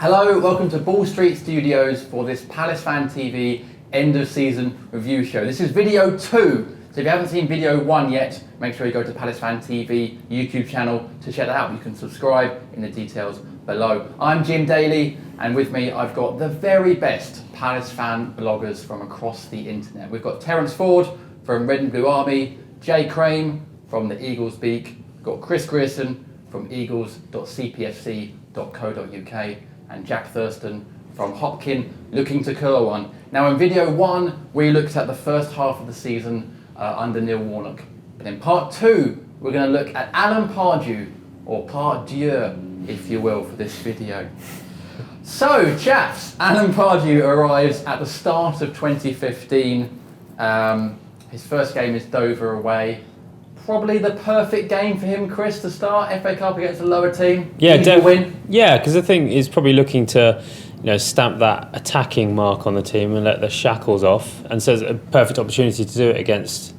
Hello, welcome to Ball Street Studios for this PalaceFanTV end of season review show. This is video 2, so if you haven't seen video 1 yet, make sure you go to PalaceFanTV YouTube channel to check that out. You can subscribe in the details below. I'm Jim Daly, and with me I've got the very best Palace fan bloggers from across the internet. We've got Terence Ford from Red and Blue Army, Crame from the Eagles Beak, we've got Grierson from eagles.cpfc.co.uk, and Jack Thurston from Hopkin, looking to curl one. Now in video 1, we looked at the first half of the season under Neil Warnock. But in part 2, we're going to look at Alan Pardew, or Pardew, if you will, for this video. So, chaps, Alan Pardew arrives at the start of 2015. His first game is Dover away. Probably the perfect game for him, Chris, to start. FA Cup against a lower team. Yeah, win. Yeah, because I think he's probably looking to, stamp that attacking mark on the team and let the shackles off. And so it's a perfect opportunity to do it against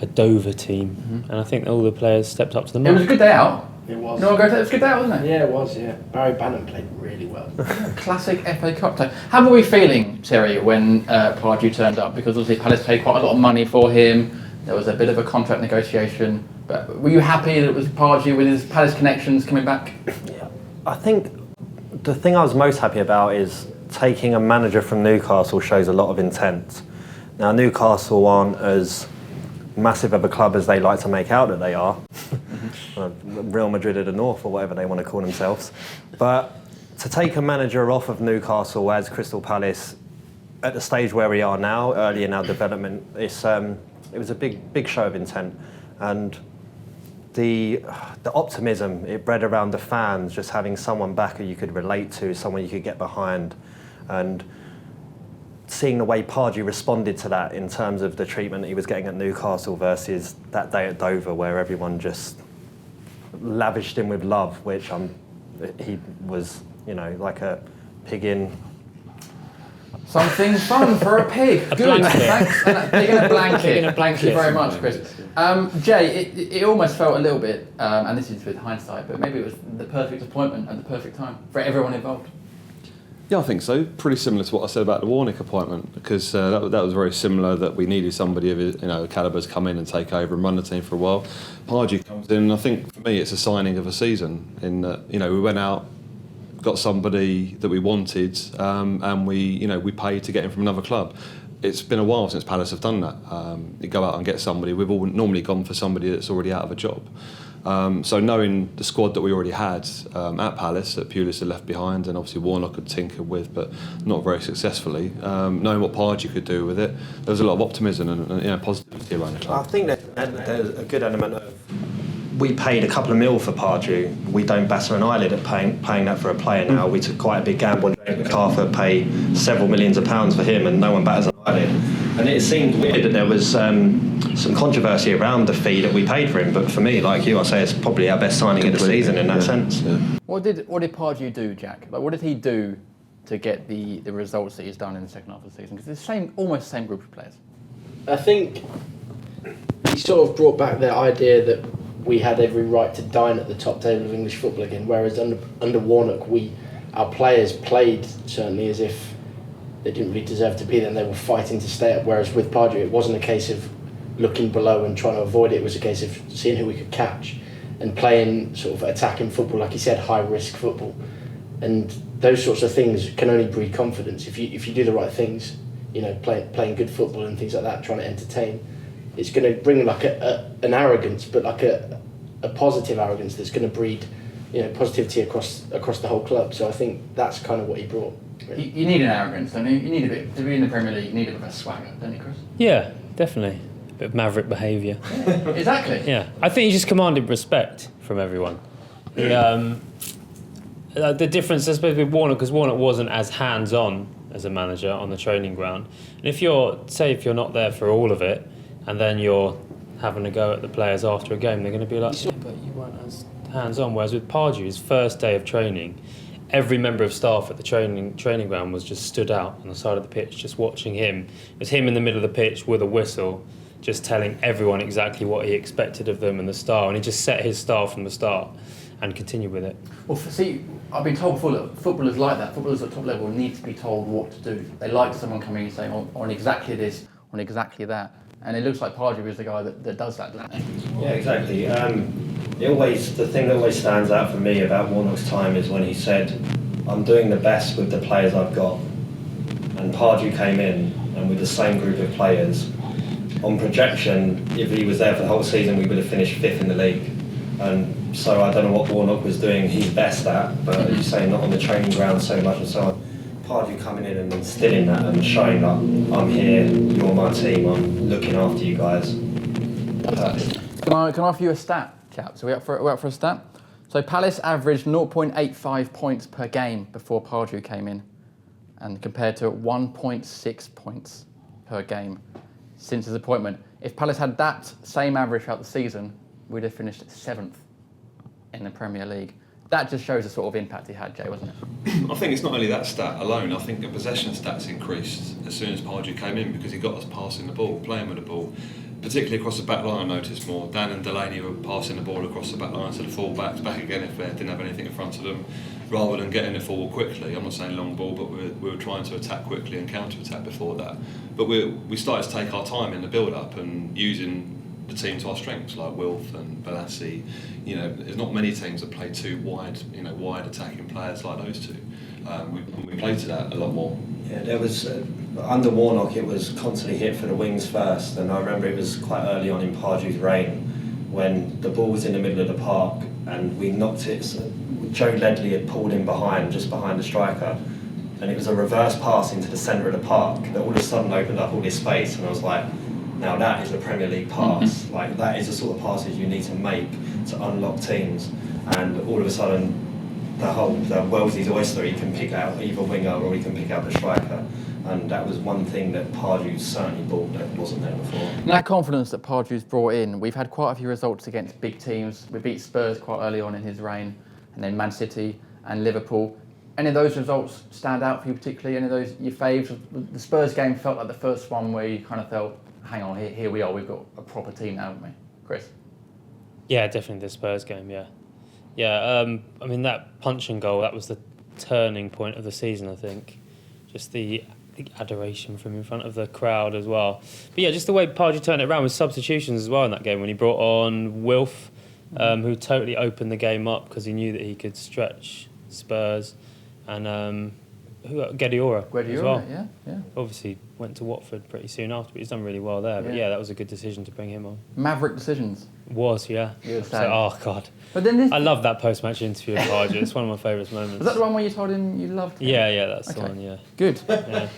a Dover team. Mm-hmm. And I think all the players stepped up to the mark. It was a good day out. It was. No, it was a good day out, wasn't it? Yeah, it was, yeah. Barry Bannon played really well. Classic FA Cup time. How were we feeling, Terry, when Pardew turned up? Because obviously Palace paid quite a lot of money for him. There was a bit of a contract negotiation. But were you happy that it was Pardew with his Palace connections coming back? Yeah. I think the thing I was most happy about is taking a manager from Newcastle shows a lot of intent. Now, Newcastle aren't as massive of a club as they like to make out that they are. Real Madrid of the North, or whatever they want to call themselves. But to take a manager off of Newcastle as Crystal Palace at the stage where we are now, early in our development, it was a big show of intent. And the optimism it bred around the fans, just having someone back who you could relate to, someone you could get behind, and seeing the way Pardew responded to that in terms of the treatment that he was getting at Newcastle versus that day at Dover, where everyone just lavished him with love, which he was, like a pig in. Something fun for a pig. Good, thanks. Pig in a blanket. Thank you very much, Chris. Jay, it almost felt a little bit, and this is with hindsight, but maybe it was the perfect appointment at the perfect time for everyone involved. Yeah, I think so. Pretty similar to what I said about the Warnock appointment, because that was very similar, that we needed somebody of his, calibre to come in and take over and run the team for a while. Pardew comes in, and I think for me it's a signing of a season in that, we went out, got somebody that we wanted, and we paid to get him from another club. It's been a while since Palace have done that. You go out and get somebody. We've all normally gone for somebody that's already out of a job. So knowing the squad that we already had at Palace, that Pulis had left behind, and obviously Warnock had tinkered with, but not very successfully, knowing what Pardew could do with it, there was a lot of optimism and positivity around the club. I think there's a good element of, we paid a couple of mil for Pardew. We don't batter an eyelid at paying that for a player now. We took quite a big gamble. MacArthur pay several millions of pounds for him, and no one batters an eyelid. And it seemed weird that there was some controversy around the fee that we paid for him. But for me, like you, I say it's probably our best signing of the season in that sense. Yeah. What did Pardew do, Jack? Like, what did he do to get the results that he's done in the second half of the season? Because it's almost the same group of players. I think he sort of brought back the idea that we had every right to dine at the top table of English football again, whereas under Warnock, our players played certainly as if they didn't really deserve to be there and they were fighting to stay up, whereas with Pardew it wasn't a case of looking below and trying to avoid it, it was a case of seeing who we could catch and playing sort of attacking football, like he said, high risk football. And those sorts of things can only breed confidence if you do the right things, playing good football and things like that, trying to entertain. It's going to bring like an arrogance, but like a positive arrogance that's going to breed, positivity across the whole club. So I think that's kind of what he brought. Really. You need an arrogance, don't you? You need a bit to be in the Premier League. You need a bit of a swagger, don't you, Chris? Yeah, definitely. A bit of maverick behaviour. Yeah, exactly. Yeah, I think he just commanded respect from everyone. The difference, I suppose, with Warnock, because Warnock wasn't as hands-on as a manager on the training ground. And if you're not there for all of it, and then you're having a go at the players after a game, they're going to be like, yeah, but you weren't as hands-on. Whereas with Pardew, his first day of training, every member of staff at the training ground was just stood out on the side of the pitch, just watching him. It was him in the middle of the pitch with a whistle, just telling everyone exactly what he expected of them and the style. And he just set his style from the start. and continue with it. Well, see, I've been told before that footballers like that. Footballers at top level need to be told what to do. They like someone coming and saying, on exactly this, on exactly that. And it looks like Pardew is the guy that does that, doesn't it? Yeah, exactly. The thing that always stands out for me about Warnock's time is when he said, I'm doing the best with the players I've got. And Pardew came in, and with the same group of players, on projection, if he was there for the whole season, we would have finished 5th in the league. And so I don't know what Warnock was doing his best at, but as you say, not on the training ground so much and so on. Pardew coming in and instilling that and showing that I'm here, you're my team, I'm looking after you guys. Perfect. Can I offer you a stat, chaps? Are we up for a stat? So Palace averaged 0.85 points per game before Pardew came in, and compared to 1.6 points per game since his appointment. If Palace had that same average throughout the season, we'd have finished 7th in the Premier League. That just shows the sort of impact he had, Jay, wasn't it? I think it's not only that stat alone. I think the possession stats increased as soon as Pardew came in because he got us passing the ball, playing with the ball, particularly across the back line. I noticed more. Dan and Daly were passing the ball across the back line to the full-backs, back again if they didn't have anything in front of them, rather than getting the forward quickly. I'm not saying long ball, but we were trying to attack quickly and counter-attack before that. But we started to take our time in the build-up and using the team to our strengths, like Wilf and Balassi. There's not many teams that play two wide attacking players like those two. We played to that a lot more. Yeah, there was under Warnock, it was constantly hit for the wings first, and I remember it was quite early on in Pardew's reign when the ball was in the middle of the park and we knocked it. So Joe Ledley had pulled in behind, just behind the striker, and it was a reverse pass into the centre of the park that all of a sudden opened up all this space, and I was like, now that is a Premier League pass. Like that is the sort of passes you need to make to unlock teams, and all of a sudden the Wellesley's oyster, he can pick out either winger or he can pick out the striker, and that was one thing that Pardew certainly brought that wasn't there before. And that confidence that Pardew's brought in, we've had quite a few results against big teams. We beat Spurs quite early on in his reign, and then Man City and Liverpool. Any of those results stand out for you particularly? Any of those your faves? The Spurs game felt like the first one where you kind of felt, hang on, here we are, we've got a proper team now, haven't we? Chris? Yeah, definitely the Spurs game, yeah. Yeah, I mean, that punch and goal, that was the turning point of the season, I think. Just the adoration from in front of the crowd as well. But yeah, just the way Pardew turned it around with substitutions as well in that game when he brought on Wilf, who totally opened the game up because he knew that he could stretch Spurs, and Guardiola as well. Yeah. Obviously went to Watford pretty soon after, but he's done really well there. But yeah, that was a good decision to bring him on. Maverick decisions. Was, yeah. You were So, saying. oh, God. But then I love that post-match interview with Pardew. It's one of my favourite moments. Was that the one where you told him you loved him? Yeah, that's the Okay. one, yeah. Good. Yeah.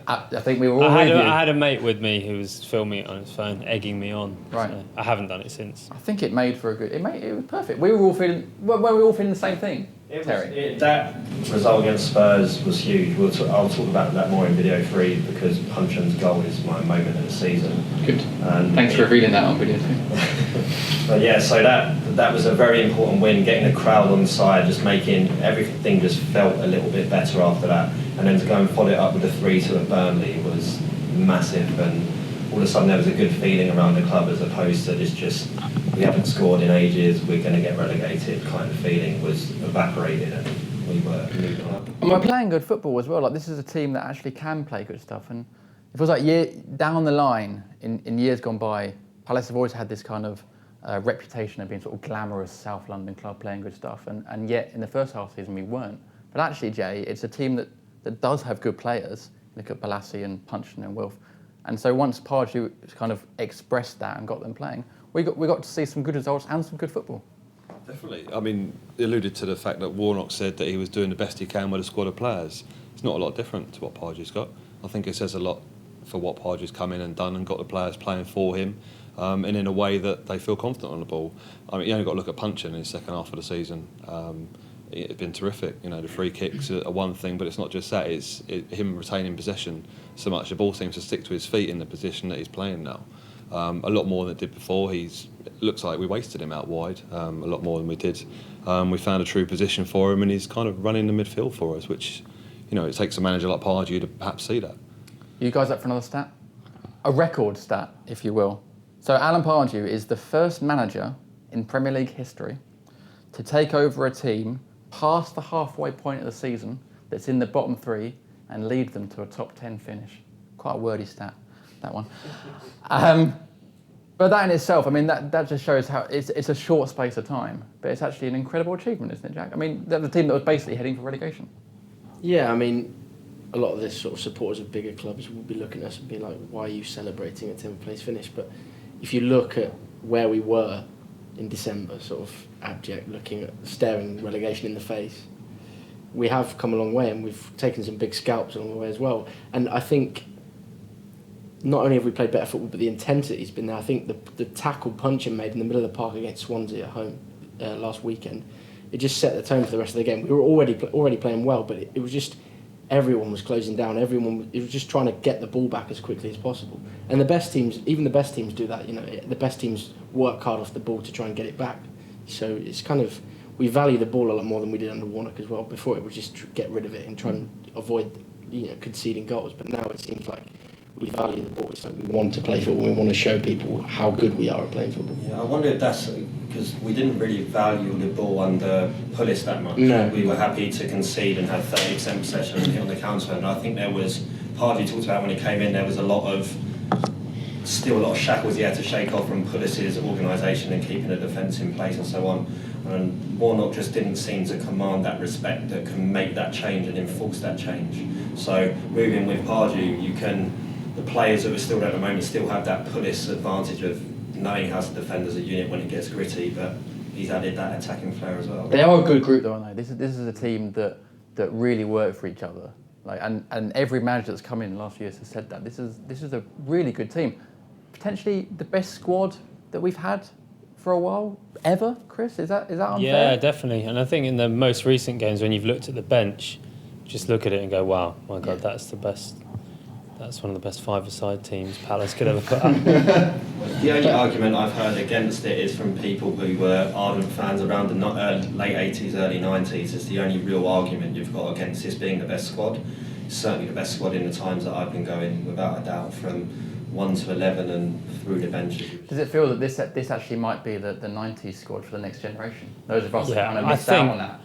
I think we were all I with you. had a mate with me who was filming it on his phone, egging me on. Right. So I haven't done it since. I think it made for a good. It was perfect. We were all feeling. Were we all feeling the same thing? Terry. That result against Spurs was huge. I'll talk about that more in video 3 because Puncham's goal is my moment of the season. Good. And Thanks for revealing that on video too. But yeah, so that was a very important win, getting the crowd on side, just making everything just felt a little bit better after that. And then to go and follow it up with a 3-2 at Burnley was massive, and all of a sudden there was a good feeling around the club as opposed to this just, we haven't scored in ages, we're going to get relegated kind of feeling was evaporated, and we were moving on. And we're playing good football as well. Like, this is a team that actually can play good stuff. And it feels like down the line, in years gone by, Palace have always had this kind of reputation of being sort of glamorous South London club playing good stuff. And yet, in the first half of the season, we weren't. But actually, Jay, it's a team that does have good players. Look at Balassi and Punchin and Wilf. And so once Pardew kind of expressed that and got them playing, we got to see some good results and some good football. Definitely. I mean, he alluded to the fact that Warnock said that he was doing the best he can with a squad of players. It's not a lot different to what Pardew's got. I think it says a lot for what Pardew's come in and done and got the players playing for him, and in a way that they feel confident on the ball. I mean, you only got to look at Punchin in his second half of the season. It's been terrific. You know, the free kicks are one thing, but it's not just that. It's him retaining possession so much. The ball seems to stick to his feet in the position that he's playing now. A lot more than it did before. It looks like we wasted him out wide a lot more than we did. We found a true position for him, and he's kind of running the midfield for us, which, you know, it takes a manager like Pardew to perhaps see that. You guys up for another stat? A record stat, if you will. So Alan Pardew is the first manager in Premier League history to take over a team past the halfway point of the season that's in the bottom 3 and lead them to a top 10 finish. Quite a wordy stat, that one. But that in itself, I mean, that just shows how it's a short space of time, but it's actually an incredible achievement, isn't it, Jack? I mean, they're the team that was basically heading for relegation. Yeah, I mean, a lot of this sort of supporters of bigger clubs will be looking at us and be like, why are you celebrating a 10th place finish? But if you look at where we were in December, sort of abject, staring relegation in the face, we have come a long way, and we've taken some big scalps along the way as well. And I think not only have we played better football, but the intensity's been there. I think the tackle punching made in the middle of the park against Swansea at home last weekend, it just set the tone for the rest of the game. We were already playing well, but it was just everyone was closing down. It was just trying to get the ball back as quickly as possible. And the best teams, even the best teams, do that. You know, the best teams work hard off the ball to try and get it back. So it's kind of, we value the ball a lot more than we did under Warnock as well. Before it was just get rid of it and try and avoid, conceding goals. But now it seems like we value the ball. It's like we want to play football. We want to show people how good we are at playing football. Yeah, I wonder if that's because we didn't really value the ball under Pullis that much. No. We were happy to concede and have 30% possession and hit on the counter. And I think there was, Pardew talked about when he came in, there was still a lot of shackles he had to shake off from Pullis's organisation and keeping the defence in place and so on. And Warnock just didn't seem to command that respect that can make that change and enforce that change. So moving with Pardew, the players that are still there at the moment still have that Pullis advantage of knowing how to defend as a unit when it gets gritty, but he's added that attacking flair as well. They are a good group, though, aren't they? This is a team that really work for each other. And every manager that's come in last year has said that this is a really good team, potentially the best squad that we've had for a while ever. Chris, is that unfair? Yeah, definitely. And I think in the most recent games, when you've looked at the bench, just look at it and go, "Wow, my God, that's the best." That's one of the best five-a-side teams Palace could ever put up. The only argument I've heard against it is from people who were ardent fans around the late 80s, early 90s. It's the only real argument you've got against this being the best squad. It's certainly the best squad in the times that I've been going, without a doubt, from 1 to 11 and through the benches. Does it feel that this actually might be the 90s squad for the next generation? Those of us that Yeah, kind of missed out on that.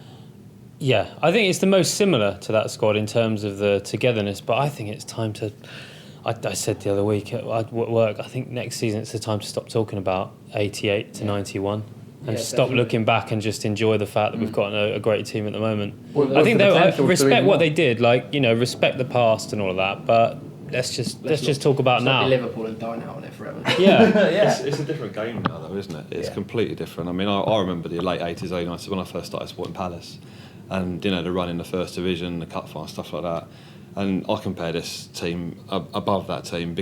Yeah, I think it's the most similar to that squad in terms of the togetherness, but I think it's time to... I said the other week at work, I think next season it's the time to stop talking about 88 to 91 and stop definitely. Looking back and just enjoy the fact that we've got a great team at the moment. Well, I think I respect what they did, respect the past and all of that, but let's just talk about now. Liverpool and dine out on it forever. Yeah. It's a different game now, though, isn't it? It's completely different. I mean, I remember the late 80s, early 90s when I first started supporting Palace, and the run in the first division, the cup final, stuff like that. And I compare this team above that team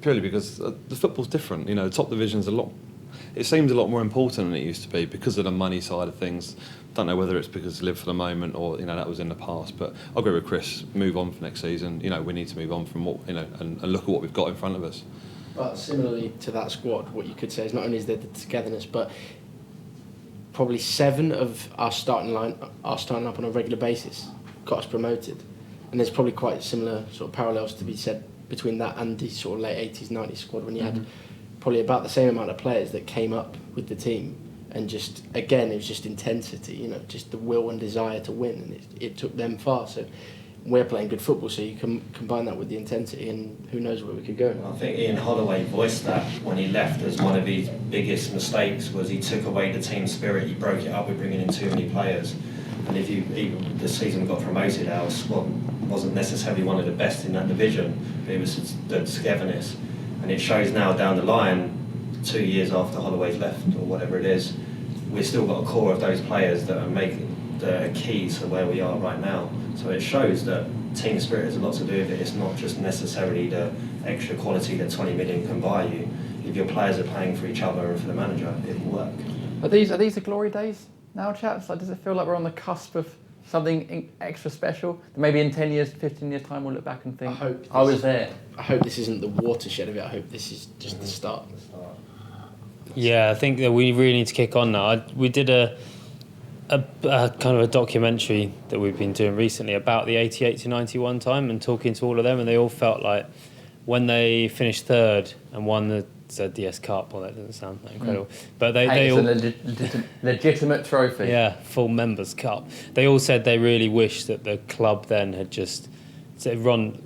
purely because the football's different. The top division's it seems a lot more important than it used to be because of the money side of things. Don't know whether it's because live for the moment or that was in the past. But I agree with Chris. Move on for next season. We need to move on from what and look at what we've got in front of us. But similarly to that squad, what you could say is not only is there the togetherness, but probably 7 of our starting line are starting up on a regular basis, got us promoted. And there's probably quite similar sort of parallels to be said between that and the sort of late 80s, 90s squad when you had probably about the same amount of players that came up with the team. And just, again, it was just intensity, just the will and desire to win. And it took them far. So we're playing good football, so you can combine that with the intensity and who knows where we could go. I think Ian Holloway voiced that when he left as one of his biggest mistakes was he took away the team spirit, he broke it up with bringing in too many players. And even the season we got promoted, our squad wasn't necessarily one of the best in that division, but it was the togetherness. And it shows now down the line, 2 years after Holloway's left, or whatever it is, we've still got a core of those players that are key to where we are right now. So it shows that team spirit has a lot to do with it. It's not just necessarily the extra quality that 20 million can buy you. If your players are playing for each other and for the manager, it will work. Are these the glory days now, chaps? Does it feel like we're on the cusp of something extra special? Maybe in 10 years, 15 years' time, we'll look back and think, I was there. I hope this isn't the watershed of it. I hope this is just the start. Yeah, I think that we really need to kick on now. We did a kind of a documentary that we've been doing recently about the 88 to 91 time and talking to all of them, and they all felt like when they finished third and won the ZDS Cup. Well, that doesn't sound that incredible, but they It's all a legitimate trophy. full members cup. They all said they really wish that the club then had just said Ron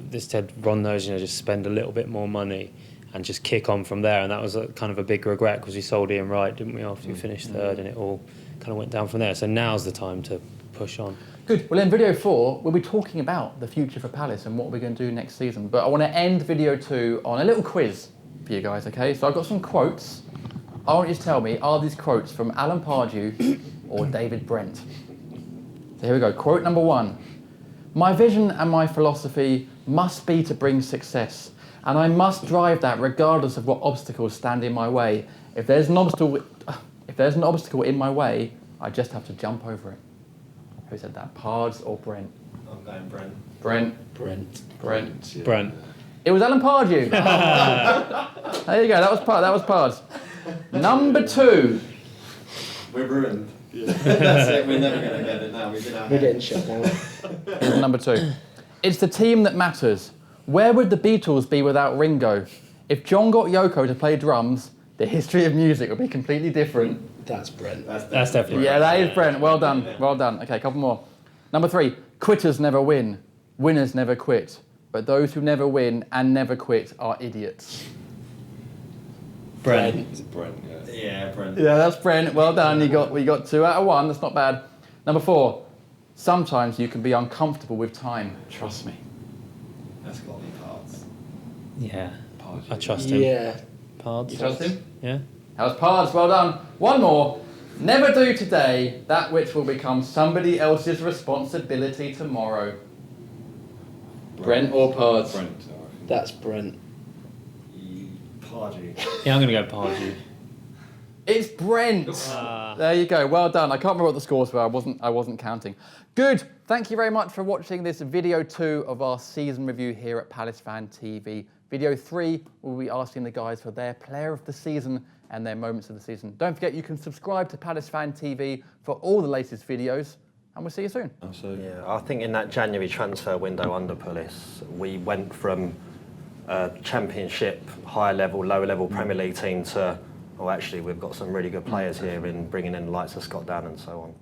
knows, just spend a little bit more money and just kick on from there. And that was kind of a big regret because we sold Ian Wright, didn't we, after we finished third, and it all kind of went down from there. So now's the time to push on. Good. Well, in video 4, we'll be talking about the future for Palace and what we're going to do next season. But I want to end video 2 on a little quiz for you guys, okay? So I've got some quotes. I want you to tell me, are these quotes from Alan Pardew or David Brent? So here we go. Quote number 1. My vision and my philosophy must be to bring success, and I must drive that regardless of what obstacles stand in my way. If there's an obstacle in my way, I just have to jump over it. Who said that? Pards or Brent? I'm going Brent. Brent. Brent. It was Alan Pardew. There you go. That was Pards. Number 2. We're ruined. That's it. We're never going to get it now. We're getting shut down. Here's number 2. It's the team that matters. Where would the Beatles be without Ringo? If John got Yoko to play drums, the history of music would be completely different. That's Brent. That's definitely Yeah, that is Brent. Well done. Well done. Okay, a couple more. Number 3. Quitters never win. Winners never quit. But those who never win and never quit are idiots. Brent. Is it Brent? Yeah. Yeah, Brent. Yeah, that's Brent. Well done. We got 2 out of 1. That's not bad. Number 4. Sometimes you can be uncomfortable with time. Trust me. That's got to be Pards. Yeah, Pardew. I trust him. Yeah. Pards. You trust him? Yeah. That was Pards. Well done. One more. Never do today that which will become somebody else's responsibility tomorrow. Brent or Pards? Brent. I reckon. That's Brent. Pardew. Yeah, I'm going to go Pardew. It's Brent. There you go. Well done. I can't remember what the scores were. I wasn't counting. Good. Thank you very much for watching this video 2 of our season review here at PalaceFanTV. Video 3, we'll be asking the guys for their player of the season and their moments of the season. Don't forget you can subscribe to PalaceFanTV for all the latest videos, and we'll see you soon. Yeah, I think in that January transfer window under Pulis, we went from a Championship, higher level, lower level Premier League team to, actually we've got some really good players here in bringing in the likes of Scott Dan and so on.